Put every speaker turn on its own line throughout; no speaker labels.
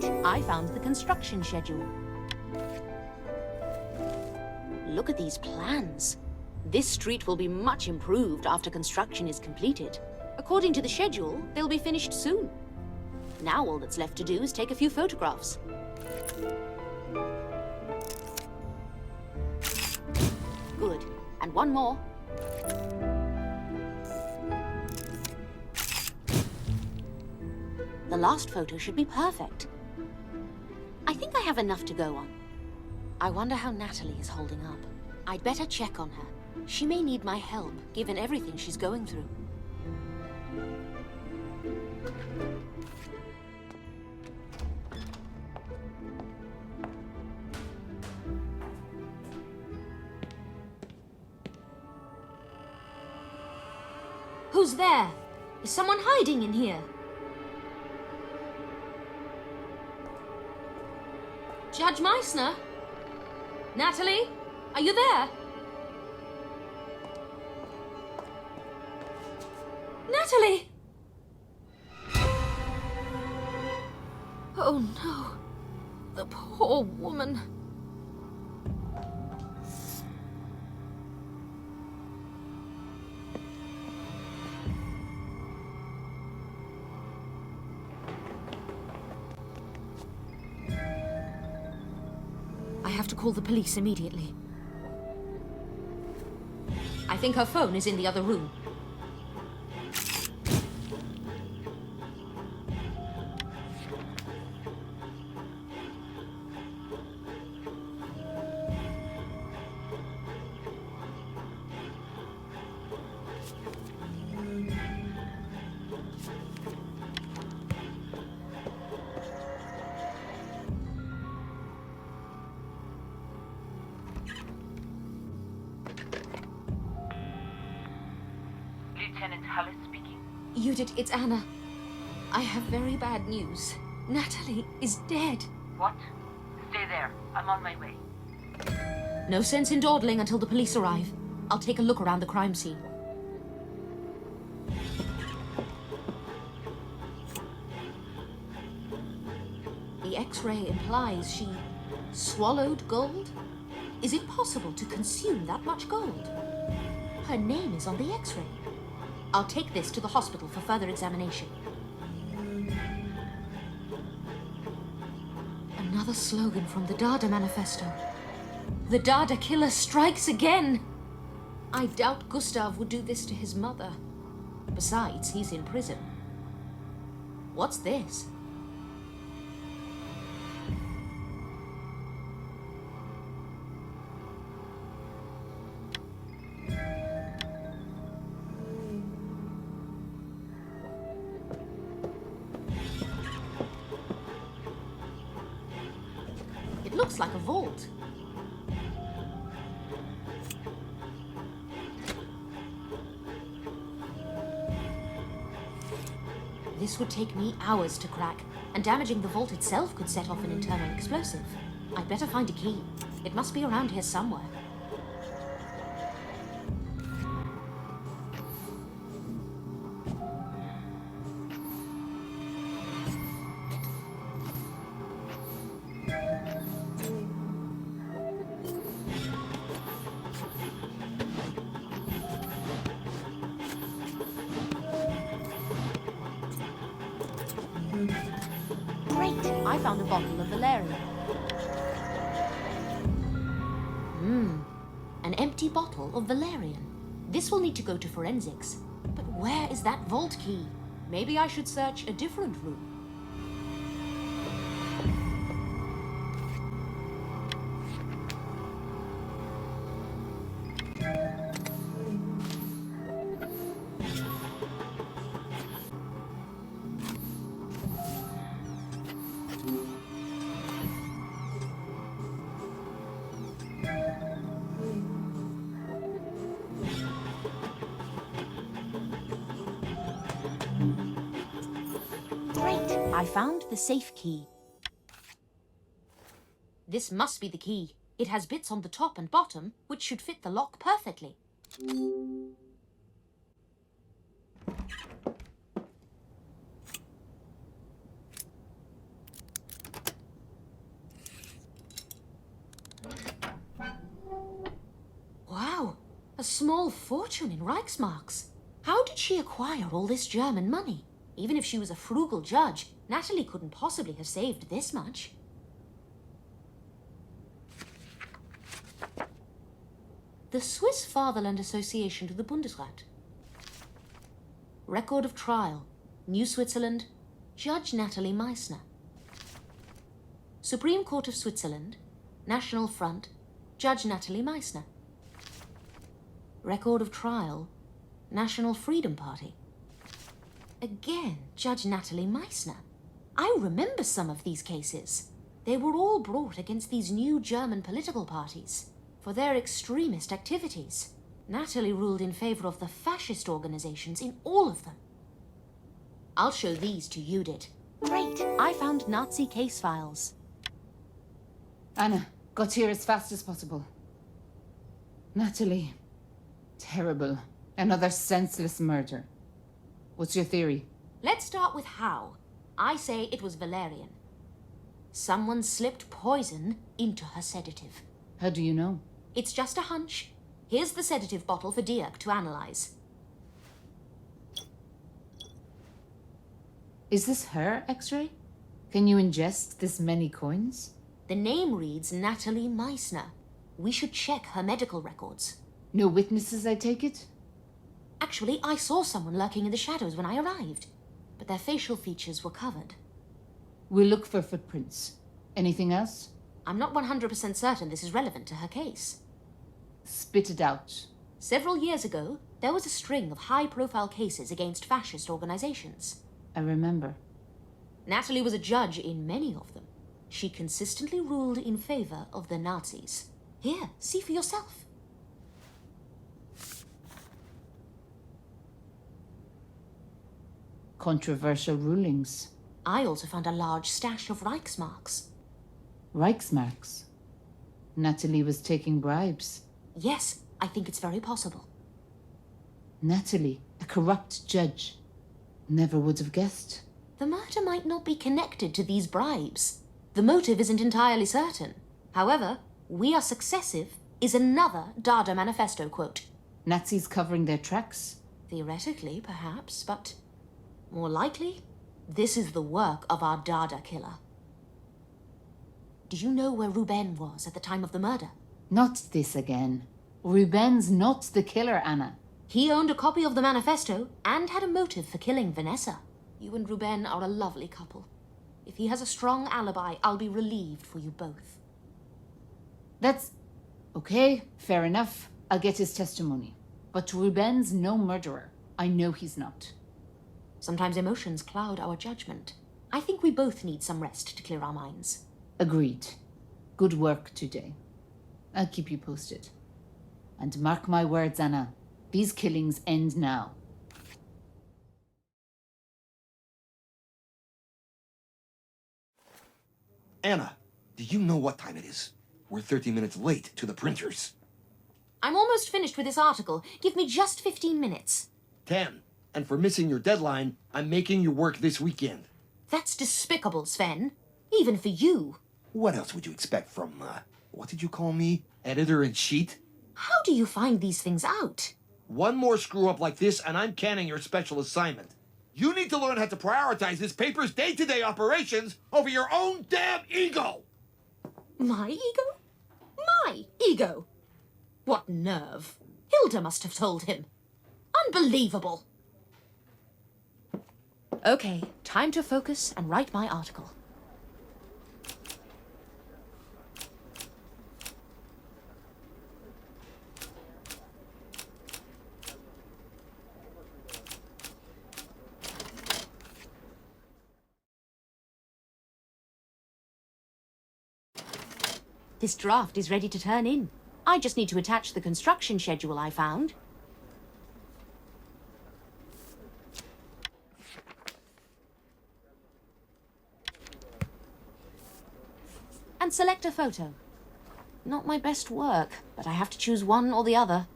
Great! I found the construction schedule. Look at these plans. This street will be much improved after construction is completed. According to the schedule, they'll be finished soon. Now all that's left to do is take a few photographs. Good. And one more. The last photo should be perfect. I think I have enough to go on. I wonder how Natalie is holding up. I'd better check on her. She may need my help, given everything she's going through.
Who's there? Is someone hiding in here? Judge Meissner? Natalie? Are you there? Natalie! Oh no. The poor woman. I have to call the police immediately. I think her phone is in the other room.
Lieutenant Hallis speaking.
Judith, it's Anna. I have very bad news. Natalie is dead.
What? Stay there. I'm on my way.
No sense in dawdling until the police arrive. I'll take a look around the crime scene. The X-ray implies she swallowed gold? Is it possible to consume that much gold? Her name is on the X-ray. I'll take this to the hospital for further examination. Another slogan from the Dada manifesto. The Dada killer strikes again! I doubt Gustav would do this to his mother. Besides, he's in prison. What's this? It looks like a vault. This would take me hours to crack, and damaging the vault itself could set off an internal explosive. I'd better find a key. It must be around here somewhere.
Great! I found a bottle of valerian. An empty bottle of valerian. This will need to go to forensics. But where is that vault key? Maybe I should search a different room. Great! I found the safe key.
This must be the key. It has bits on the top and bottom, which should fit the lock perfectly. A small fortune in Reichsmarks. How did she acquire all this German money? Even if she was a frugal judge, Natalie couldn't possibly have saved this much. The Swiss Fatherland Association to the Bundesrat. Record of trial. New Switzerland. Judge Natalie Meissner. Supreme Court of Switzerland. National Front. Judge Natalie Meissner. Record of trial. National Freedom Party. Again, Judge Natalie Meissner. I remember some of these cases. They were all brought against these new German political parties for their extremist activities. Natalie ruled in favor of the fascist organizations in all of them. I'll show these to Judith.
Great, I found Nazi case files.
Anna, got here as fast as possible. Natalie. Terrible. Another senseless murder. What's your theory?
Let's start with how. I say it was valerian. Someone slipped poison into her sedative.
How do you know?
It's just a hunch. Here's the sedative bottle for Dirk to analyze.
Is this her X-ray? Can you ingest this many coins?
The name reads Natalie Meissner. We should check her medical records.
No witnesses, I take it?
Actually, I saw someone lurking in the shadows when I arrived, but their facial features were covered.
We'll look for footprints. Anything else?
I'm not 100% certain this is relevant to her case.
Spit it out.
Several years ago, there was a string of high-profile cases against fascist organizations.
I remember.
Natalie was a judge in many of them. She consistently ruled in favor of the Nazis. Here, see for yourself.
Controversial rulings.
I also found a large stash of Reichsmarks.
Reichsmarks. Natalie was taking bribes.
Yes, I think it's very possible.
Natalie, a corrupt judge. Never would have guessed.
The murder might not be connected to these bribes. The motive isn't entirely certain. However, "We are successive" is another Dada manifesto quote.
Nazis covering their tracks?
Theoretically, perhaps, but more likely, this is the work of our Dada killer. Do you know where Ruben was at the time of the murder?
Not this again. Ruben's not the killer, Anna.
He owned a copy of the manifesto and had a motive for killing Vanessa. You and Ruben are a lovely couple. If he has a strong alibi, I'll be relieved for you both.
That's... okay, fair enough. I'll get his testimony. But Ruben's no murderer. I know he's not.
Sometimes emotions cloud our judgment. I think we both need some rest to clear our minds.
Agreed. Good work today. I'll keep you posted. And mark my words, Anna. These killings end now.
Anna, do you know what time it is? We're 30 minutes late to the printers.
I'm almost finished with this article. Give me just 15 minutes.
10. And for missing your deadline, I'm making you work this weekend.
That's despicable, Sven. Even for you.
What else would you expect from, what did you call me? Editor-in-chief?
How do you find these things out?
One more screw-up like this and I'm canning your special assignment. You need to learn how to prioritize this paper's day-to-day operations over your own damn ego!
My ego? My ego? What nerve. Hilda must have told him. Unbelievable. Okay, time to focus and write my article. This draft is ready to turn in. I just need to attach the construction schedule I found. And select a photo. Not my best work, but I have to choose one or the other.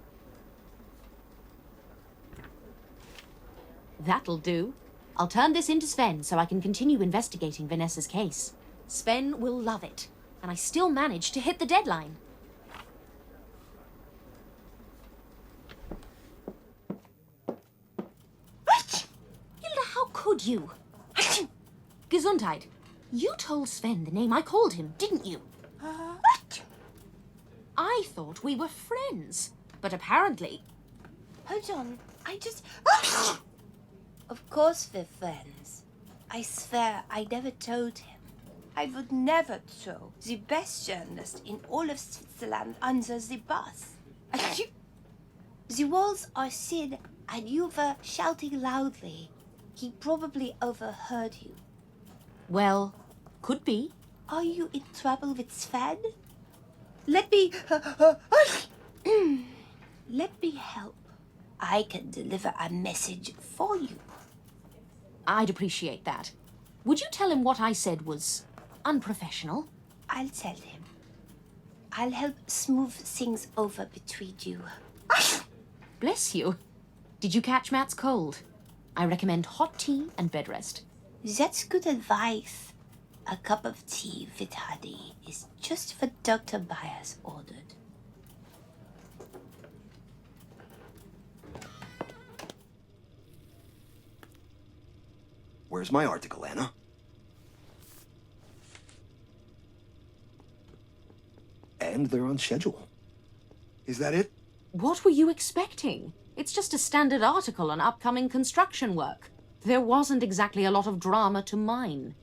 That'll do. I'll turn this into Sven so I can continue investigating Vanessa's case. Sven will love it. And I still managed to hit the deadline. would you? Gesundheit. You told Sven the name I called him, didn't you? I thought we were friends, but apparently...
Hold on, I just... Of course we're friends. I swear I never told him. I would never throw the best journalist in all of Switzerland under the bus. The walls are thin and you were shouting loudly. He probably overheard you.
Well, could be.
Are you in trouble with Sven? Let me... Let me help. I can deliver a message for you.
I'd appreciate that. Would you tell him what I said was unprofessional?
I'll tell him. I'll help smooth things over between you.
Bless you. Did you catch Matt's cold? I recommend hot tea and bed rest.
That's good advice. A cup of tea with honey is just what Dr. Byers ordered.
Where's my article, Anna? And they're on schedule. Is that it?
What were you expecting? It's just a standard article on upcoming construction work. There wasn't exactly a lot of drama to mine.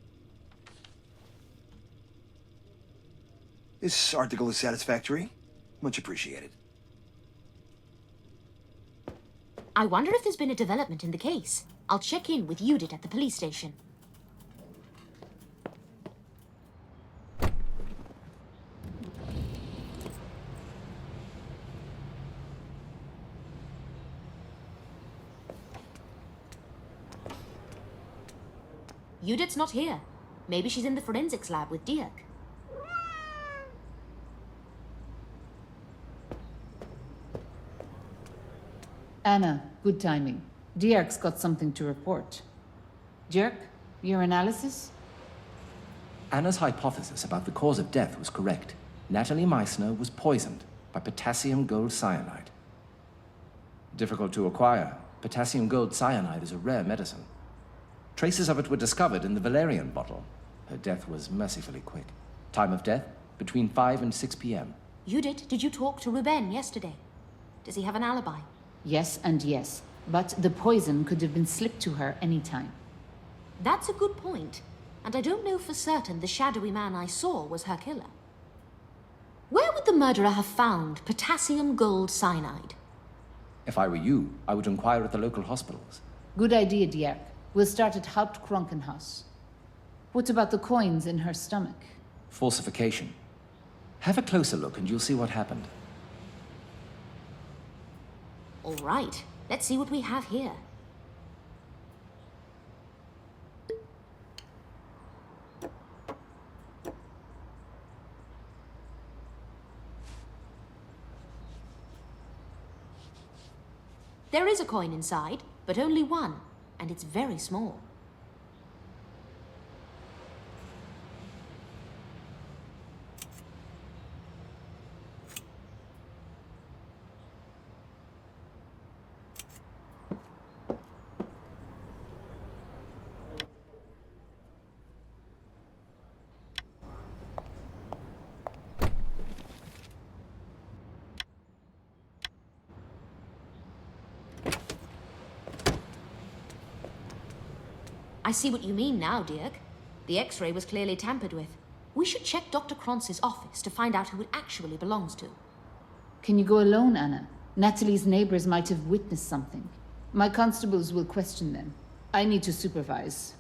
This article is satisfactory. Much appreciated.
I wonder if there's been a development in the case. I'll check in with Judith at the police station. Judith's not here. Maybe she's in the forensics lab with Dirk.
Anna, good timing. Dirk's got something to report. Dirk, your analysis?
Anna's hypothesis about the cause of death was correct. Natalie Meissner was poisoned by potassium gold cyanide. Difficult to acquire, potassium gold cyanide is a rare medicine. Traces of it were discovered in the valerian bottle. Her death was mercifully quick. Time of death, between 5 and 6 p.m.
Judith, did you talk to Ruben yesterday? Does he have an alibi?
Yes and yes, but the poison could have been slipped to her any time.
That's a good point. And I don't know for certain the shadowy man I saw was her killer. Where would the murderer have found potassium gold cyanide?
If I were you, I would inquire at the local hospitals.
Good idea, Dirk. We'll start at Hauptkrankenhaus. What about the coins in her stomach?
Falsification. Have a closer look and you'll see what happened.
All right, let's see what we have here. There is a coin inside, but only one, and it's very small. I see what you mean now, Dirk. The X-ray was clearly tampered with. We should check Dr. Kronz's office to find out who it actually belongs to.
Can you go alone, Anna? Natalie's neighbors might have witnessed something. My constables will question them. I need to supervise.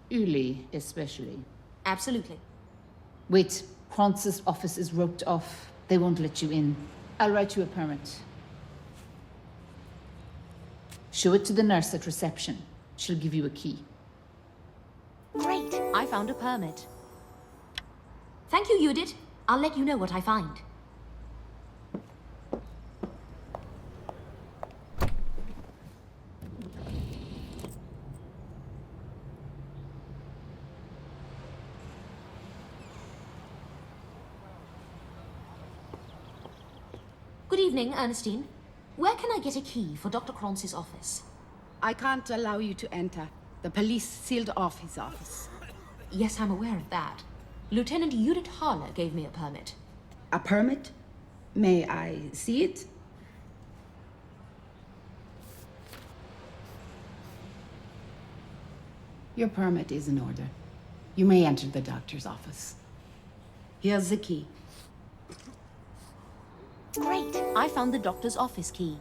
Uli, especially.
Absolutely.
Wait, Kronz's office is roped off. They won't let you in. I'll write you a permit. Show it to the nurse at reception. She'll give you a key.
Great, I found a permit. Thank you, Judith. I'll let you know what I find. Good evening, Ernestine. Where can I get a key for Dr. Kronz's office?
I can't allow you to enter. The police sealed off his office.
Yes, I'm aware of that. Lieutenant Judith Haller gave me a permit.
A permit? May I see it? Your permit is in order. You may enter the doctor's office. Here's the key.
Great! I found the doctor's office key.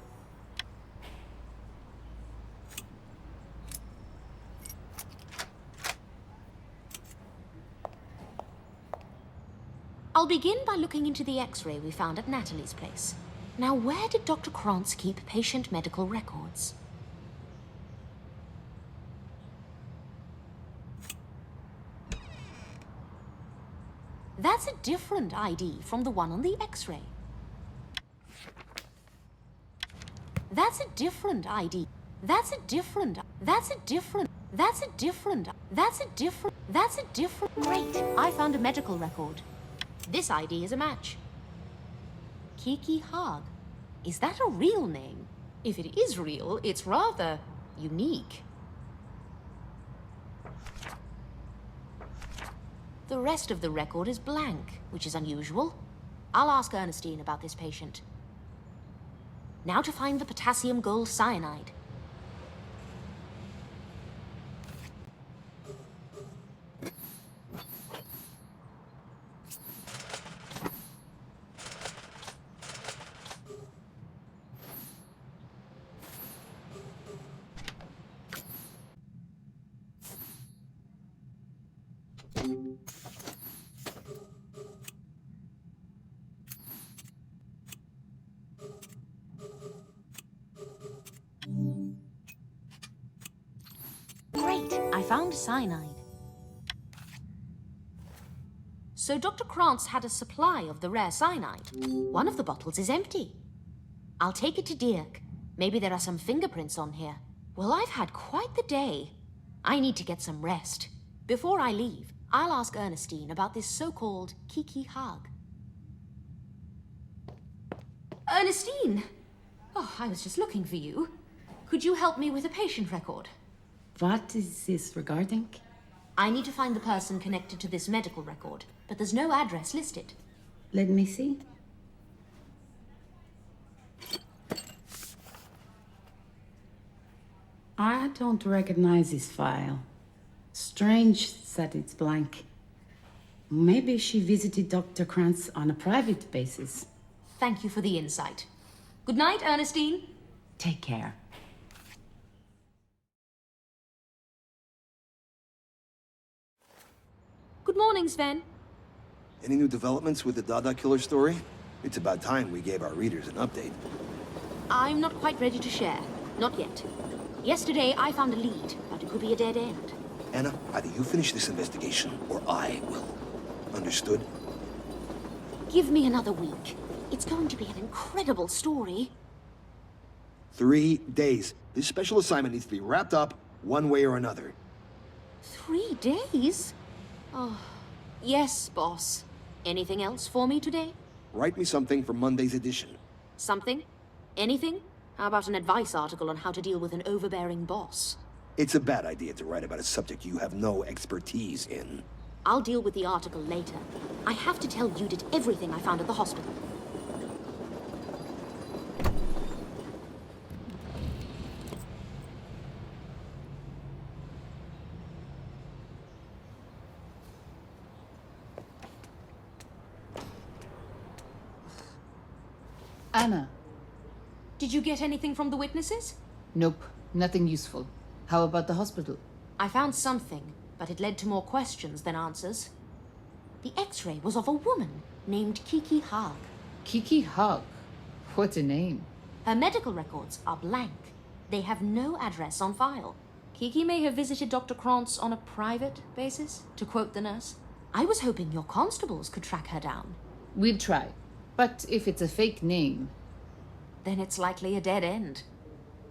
I'll begin by looking into the X-ray we found at Natalie's place. Now, where did Dr. Krantz keep patient medical records? That's a different ID from the one on the X-ray. That's a different ID. That's a different. Great! I found a medical record. This ID is a match. Kiki Haag. Is that a real name? If it is real, it's rather unique. The rest of the record is blank, which is unusual. I'll ask Ernestine about this patient. Now to find the potassium gold cyanide. Great! I found cyanide. So Dr. Krantz had a supply of the rare cyanide. One of the bottles is empty. I'll take it to Dirk. Maybe there are some fingerprints on here. Well, I've had quite the day. I need to get some rest. Before I leave, I'll ask Ernestine about this so-called Kiki Haag. Ernestine! Oh, I was just looking for you. Could you help me with a patient record?
What is this regarding?
I need to find the person connected to this medical record, but there's no address listed.
Let me see. I don't recognize this file. Strange that it's blank. Maybe she visited Dr. Krantz on a private basis.
Thank you for the insight. Good night, Ernestine.
Take care.
Good morning, Sven.
Any new developments with the Dada killer story? It's about time we gave our readers an update.
I'm not quite ready to share. Not yet. Yesterday, I found a lead, but it could be a dead end.
Anna, either you finish this investigation, or I will. Understood?
Give me another week. It's going to be an incredible story.
3 days. This special assignment needs to be wrapped up one way or another.
3 days? Oh, yes, boss. Anything else for me today?
Write me something for Monday's edition.
Something? Anything? How about an advice article on how to deal with an overbearing boss?
It's a bad idea to write about a subject you have no expertise in.
I'll deal with the article later. I have to tell Judith everything I found at the hospital.
Anna.
Did you get anything from the witnesses?
Nope, nothing useful. How about the hospital?
I found something, but it led to more questions than answers. The X-ray was of a woman named Kiki Haag.
Kiki Haag? What a name.
Her medical records are blank. They have no address on file. Kiki may have visited Dr. Krantz on a private basis, to quote the nurse. I was hoping your constables could track her down.
We'll try. But if it's a fake name...
Then it's likely a dead end.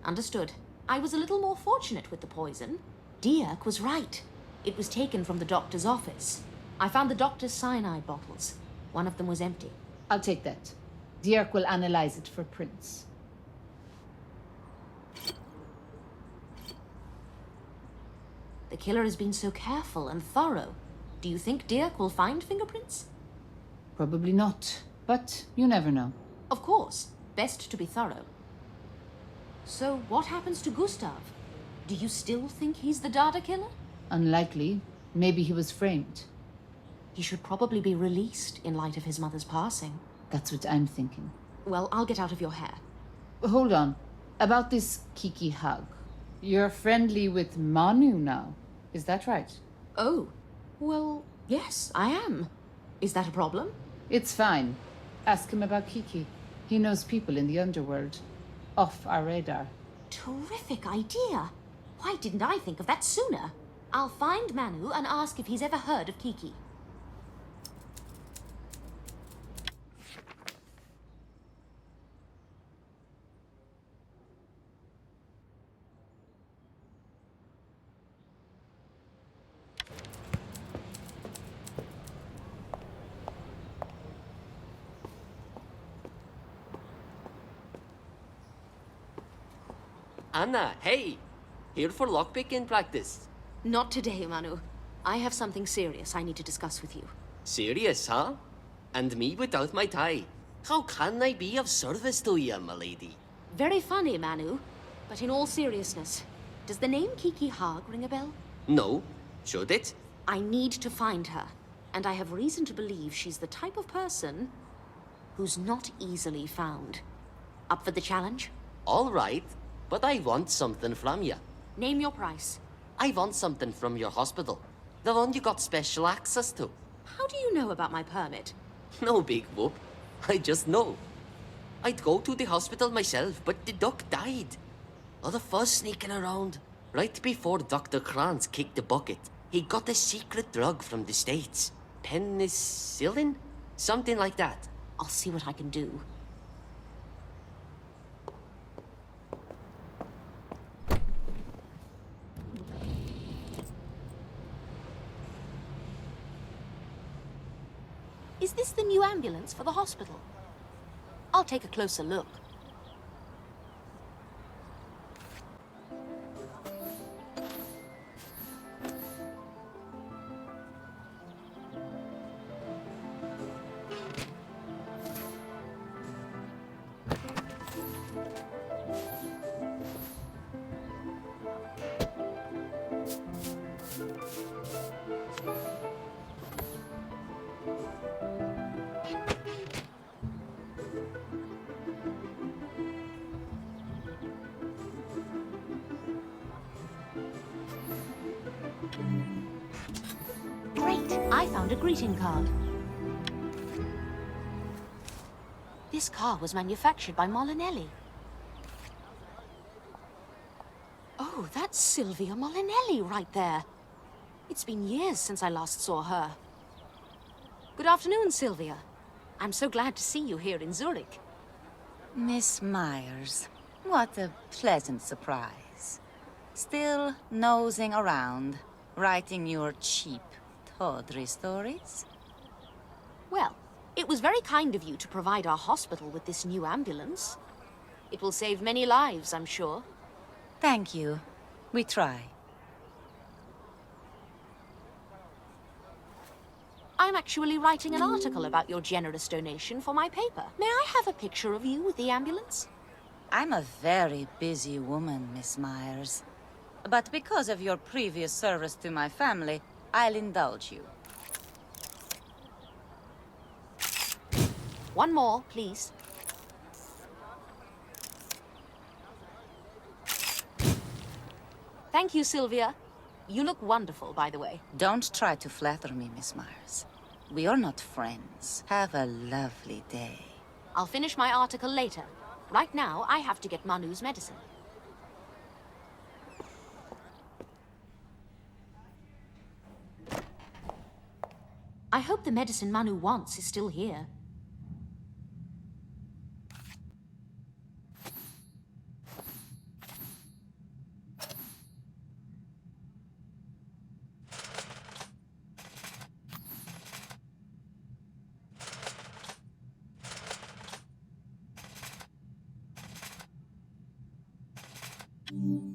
Understood. I was a little more fortunate with the poison. Dirk was right. It was taken from the doctor's office. I found the doctor's cyanide bottles. One of them was empty.
I'll take that. Dirk will analyze it for prints.
The killer has been so careful and thorough. Do you think Dirk will find fingerprints?
Probably not, but you never know.
Of course. Best to be thorough. So what happens to Gustav? Do you still think he's the Dada killer?
Unlikely. Maybe he was framed.
He should probably be released in light of his mother's passing.
That's what I'm thinking.
Well, I'll get out of your hair.
Hold on. About this Kiki hug. You're friendly with Manu now. Is that right?
Oh, well, yes, I am. Is that a problem?
It's fine. Ask him about Kiki. He knows people in the underworld. Off our radar.
Terrific idea. Why didn't I think of that sooner? I'll find Manu and ask if he's ever heard of Kiki.
Anna, hey! Here for lockpicking practice.
Not today, Manu. I have something serious I need to discuss with you.
Serious, huh? And me without my tie. How can I be of service to you, my lady?
Very funny, Manu. But in all seriousness, does the name Kiki Haag ring a bell?
No. Should it?
I need to find her. And I have reason to believe she's the type of person who's not easily found. Up for the challenge?
All right. But I want something from you.
Name your price.
I want something from your hospital. The one you got special access to.
How do you know about my permit?
No big whoop. I just know. I'd go to the hospital myself, but the doc died. All the fuzz sneaking around. Right before Dr. Kranz kicked the bucket, he got a secret drug from the States. Penicillin? Something like that.
I'll see what I can do. Is this the new ambulance for the hospital? I'll take a closer look. Great! I found a greeting card. This car was manufactured by Molinelli. Oh, that's Sylvia Molinelli right there. It's been years since I last saw her. Good afternoon, Sylvia. I'm so glad to see you here in Zurich.
Miss Myers, what a pleasant surprise. Still nosing around, writing your cheap, tawdry stories?
Well, it was very kind of you to provide our hospital with this new ambulance. It will save many lives, I'm sure.
Thank you. We try.
I'm actually writing an article about your generous donation for my paper. May I have a picture of you with the ambulance?
I'm a very busy woman, Miss Myers. But because of your previous service to my family, I'll indulge you.
One more, please. Thank you, Sylvia. You look wonderful, by the way.
Don't try to flatter me, Miss Myers. We are not friends. Have a lovely day.
I'll finish my article later. Right now, I have to get Manu's medicine. I hope the medicine Manu wants is still here.
Mm-hmm.